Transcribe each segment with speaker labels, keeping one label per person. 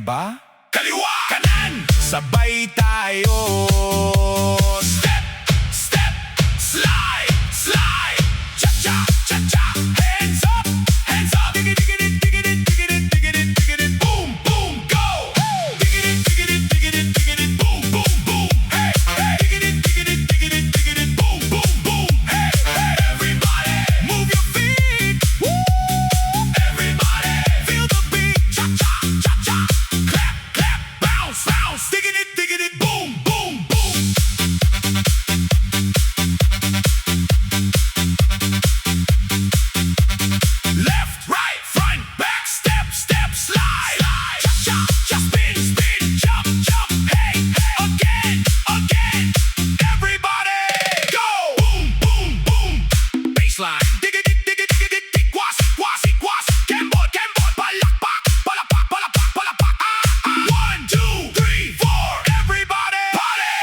Speaker 1: ba? Kaliwa, kanan, sabay tayo. Step, step, slide, slide. Cha-cha, cha-cha. Hands up, hands up. Dig-it, dig-it, dig-it, dig-it, dig-it, boom, boom, go. Dig-it, dig-it, dig-it, dig-it, boom, boom, boom. Hey, hey. Dig-it, dig-it, dig-it, dig-it, boom, boom, boom. Hey, hey. Everybody, move your feet. Woo! Everybody, feel the beat. Cha-cha, cha-cha. Clap, clap, bounce, bounce. Dig-it, boom, boom, boom. Left, right, front, back, step, step, slide. Cha-cha, cha, spin, spin, jump, jump. Hey, hey, again, again. Everybody, go. Boom, boom, boom. Baseline. Dig-it, dig-it, dig-it, dig. Quasi, quasi, quasi. Kembot, kembot. Palakpak, palakpak, palakpak, palakpak. Ah, ah. 1, 2, 3, 4. Everybody, party.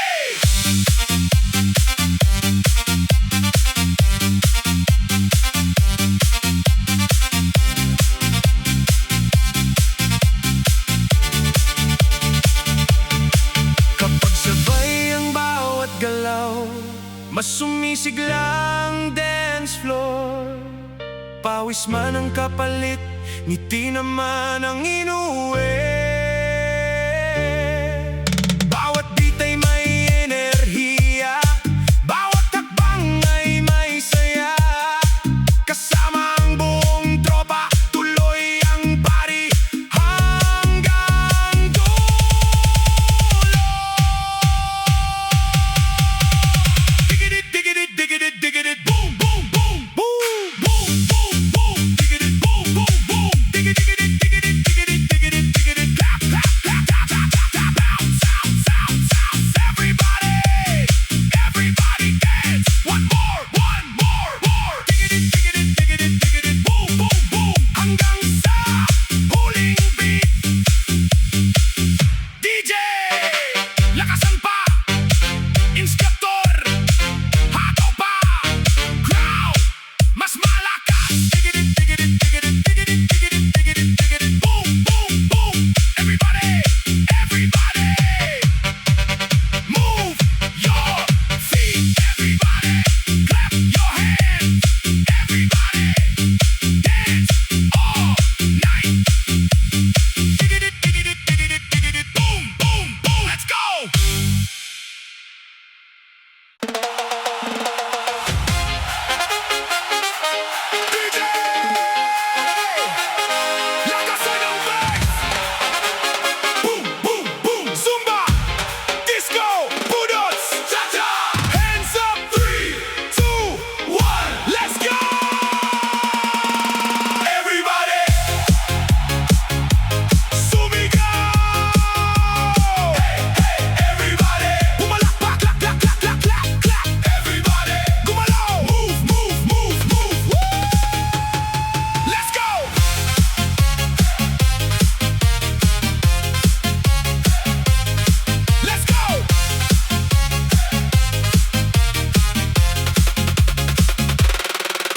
Speaker 1: Kapag sabay ang bawat galaw, mas sumisigla ang dance floor. Pawis man ang kapalit, ngiti naman ang inuwi. Bawat beat ay may enerhiya, bawat hakbang ay may saya. Kasama ang buong tropa, tuloy ang party hanggang dulo. Dig-it, dig-it, dig-it, dig-it, boom, boom, boom, boom, boom, boom, boom. Dig-it, boom, boom, boom. Dig-it, dig-it, dig-it, dig-it, dig-it, dig-it. Clap, clap, clap, tap, tap, tap, tap. Bounce, bounce, bounce, bounce. Everybody, everybody dance. One more, more. Dig-it, dig-it, dig-it, dig-it, boom, boom, boom. Hanggang sa huling beat. DJ, lakasan pa. Instructor, hataw pa. Crowd, mas malakas. Dig-it, dig-it, dig-it, dig-it, dig-it, dig-it, dig-it, boom, boom, boom. Everybody, everybody, move your feet. Everybody, clap your hands. Everybody, dance all night. Dig-it, dig-it, dig-it, dig-it, boom, boom, boom. Let's go. DJ, lakasan ang bass. Boom, boom, boom. Zumba Disco Budots Chacha. Hands up. 3, 2, 1. Let's go. Everybody, sumigaw. Hey, hey, everybody. Pumalakpak, clap, clap, clap, clap, clap, clap. Everybody, gumalaw. Move, move, move, move. Woo! Let's go. Let's go.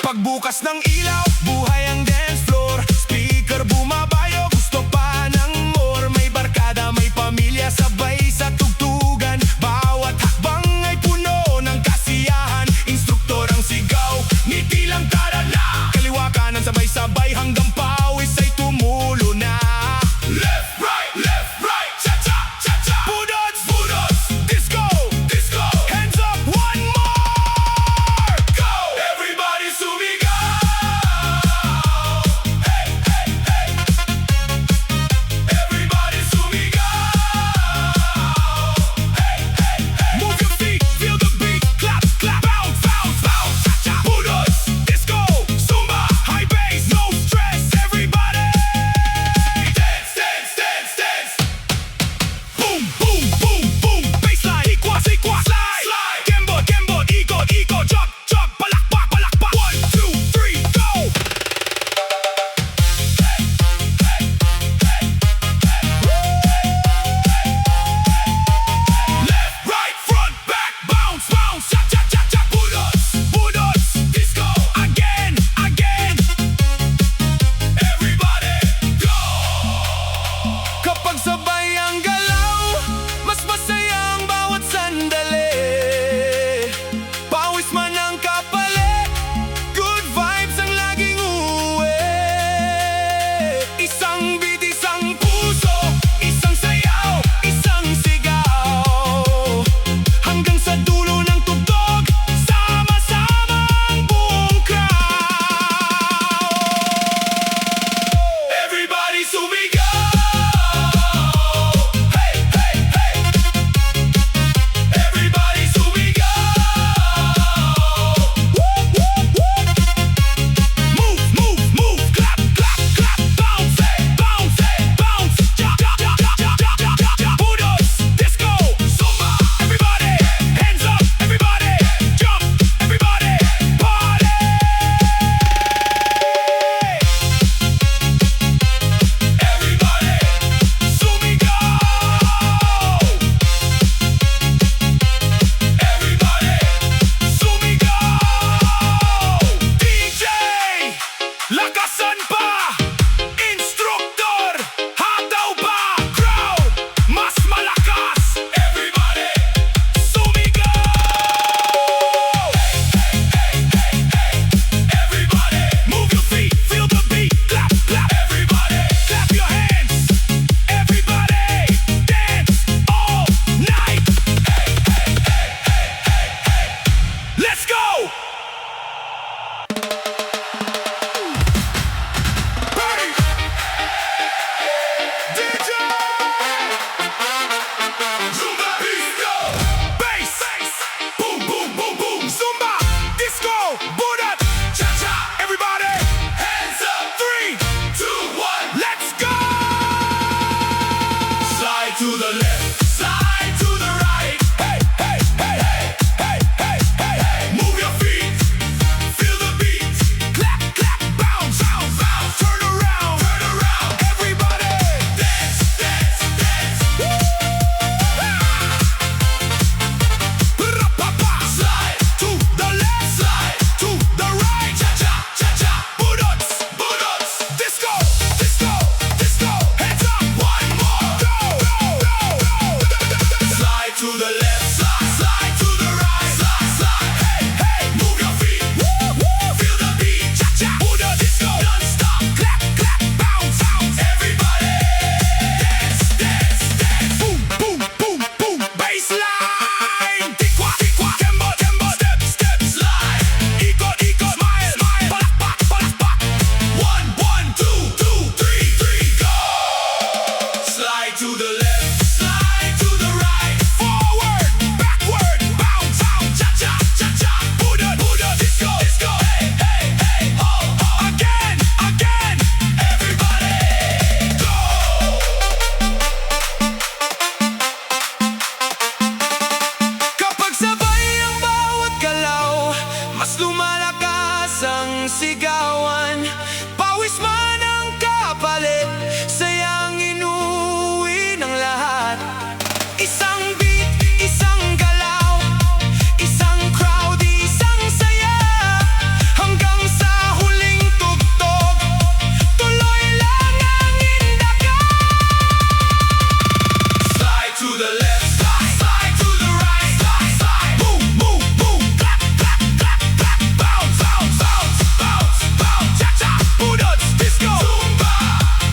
Speaker 1: Pagbukas ng ilaw, buhay ang dance floor. Speaker bumabayo, gusto pa ng more. May barkada, may pamilya, sabay sa tugtugan. Bawat hakbang ay puno ng kasiyahan. Instruktor ang sigaw, ngiti lang tarala. Kaliwa kanan, sabay-sabay hanggang pawis ay tumulo na. Left, right, cha-cha, cha-cha. Budots, budots, disco, disco. Hands up, one more. Go! Everybody sumigaw. Hey, hey, hey. sigawan. Pawis man ang kapalit, sayang inuwi ng lahat. Isang beat, isang galaw, isang crowd, isang saya. Hanggang sa huling tugtog, tuloy lang ang indagan. Slide to the left, slide to the right, slide, move, move, move, clap, clap, clap, clap, bounce, bounce, bounce, bounce, bounce, cha-cha, Budots, disco, Zumba,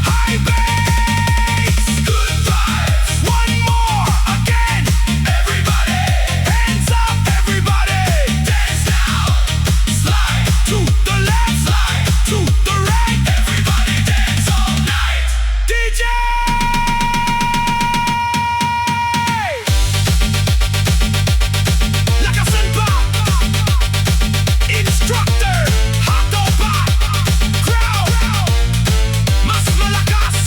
Speaker 1: high bass, good vibes. One more again, everybody, hands up, everybody, dance now. Slide to the left, slide to the right, everybody dance all night. DJ! Lakasan pa! Instructor! Hato pa! Crowd! Mas malakas!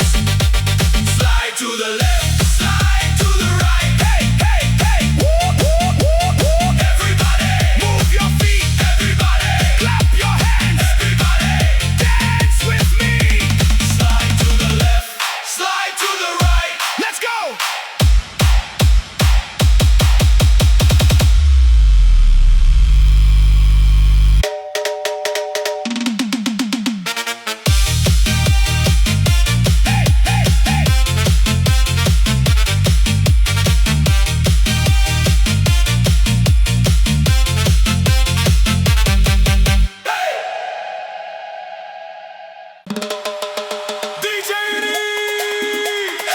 Speaker 1: Slide to the left, slide to the right. Hey, hey, hey! Woo, woo, woo, woo! Everybody! Move your feet! Everybody! Clap your hands! Everybody! Dance with me! Slide to the left, slide to the right. Let's go! Hey, hey, hey! DJ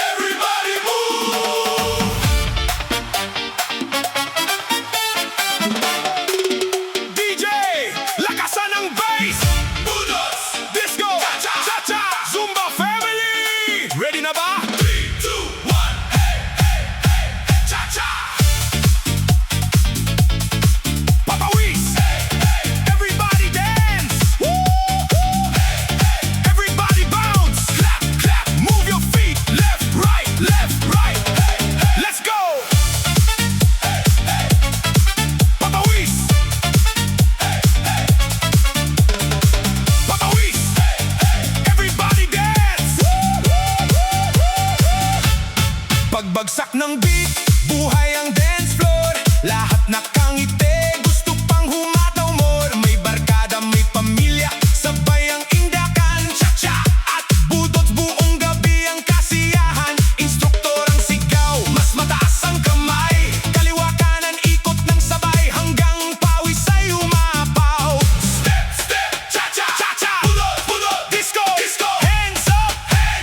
Speaker 1: everybody move! DJ, lakasan ang bass! Budots, disco, cha-cha, Zumba family! Ready na ba? 3, 2, 1, hey, hey, hey, cha-cha! Papawis! Hey, hey, everybody dance! Woo, woo! Hey, hey, everybody bounce! Clap, clap, move your feet! Left, right, hey, hey, let's go! Hey, hey, papawis! Hey, hey, papawis! Hey, hey, everybody dance! Woo, woo, woo, woo! Pagbagsak ng beat, buhay ang dance floor. Lahat nakangiti, gusto pang humataw more. May barkada, may pamilya, sabay ang indakan. Cha-cha at Budots, buong gabi ang kasiyahan. Instruktor ang sigaw, mas mataas ang kamay. Kaliwa kanan, ikot ng sabay, hanggang pawis ay umapaw. Step, step, cha-cha, cha-cha, Budots, Budots, disco, disco, hands up, hey!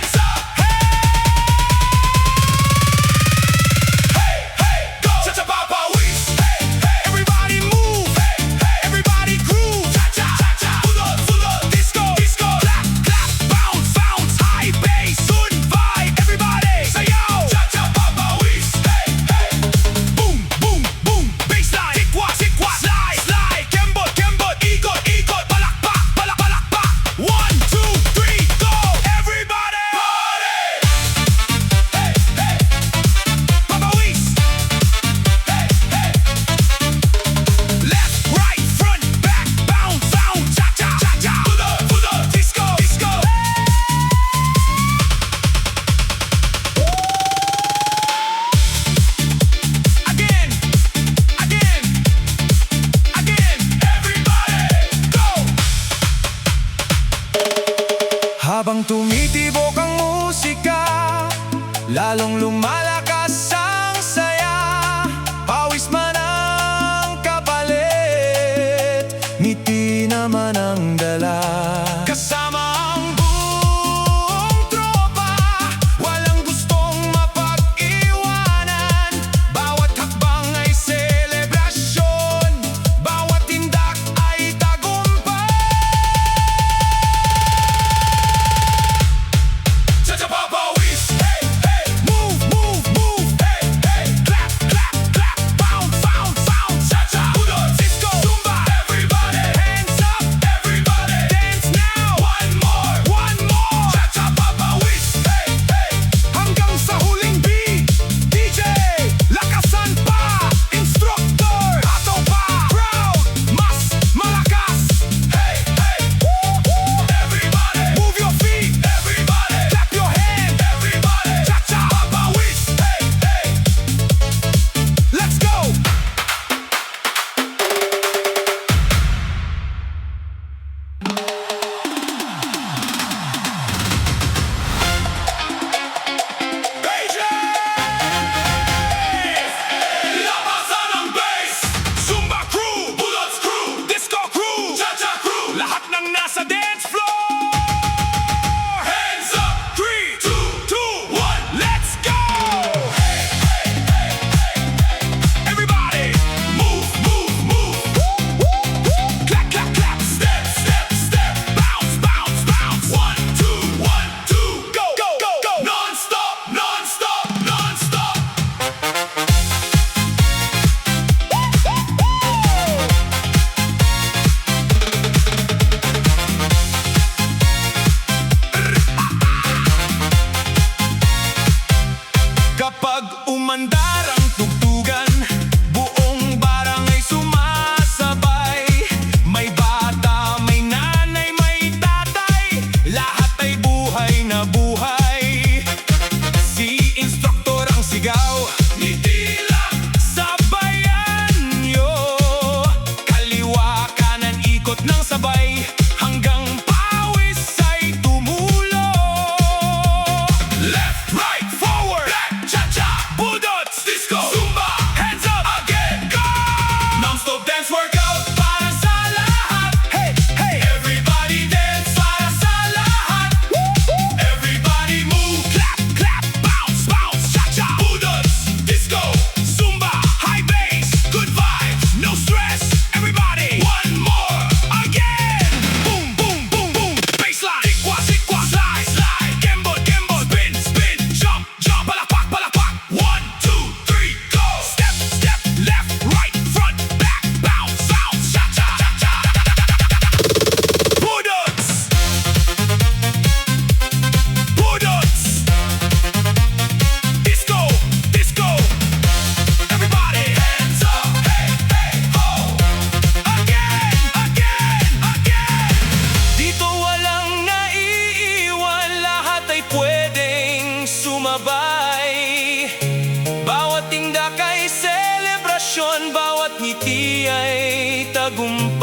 Speaker 1: Hey, hey, go! Cha-cha, papawis! Hey, hey, everybody move! Hey, hey, everybody groove! Cha-cha, cha-cha, Budots, Budots, disco, disco, clap, clap, bounce, bounce, high bass, good vibe, everybody sayaw! Cha-cha, papawis! Hey, hey, boom, boom, boom, bassline, sikwa, sikwa, slide, slide, kembot, kembot, ikot, ikot, palakpak, palakpak, 1, 2, 3, go! Everybody! Party! Hey, hey, papawis! Hey, hey, left, right, front, back, bounce, sound, cha-cha, cha-cha, Budots, Budots, disco, disco. Again, again, again, everybody, go! Habang tumitibok ang musika, lalong lumalakas ang saya. Pawis man ang kapalit, ngiti naman ang dala. Kasama ang buong tropa, walang gustong mapag-iwanan. Bawat hakbang ay selebrasyon, bawat tindak ay tagumpay. Cha-cha, papawis! Hey, hey, move, move, ay tagumpay.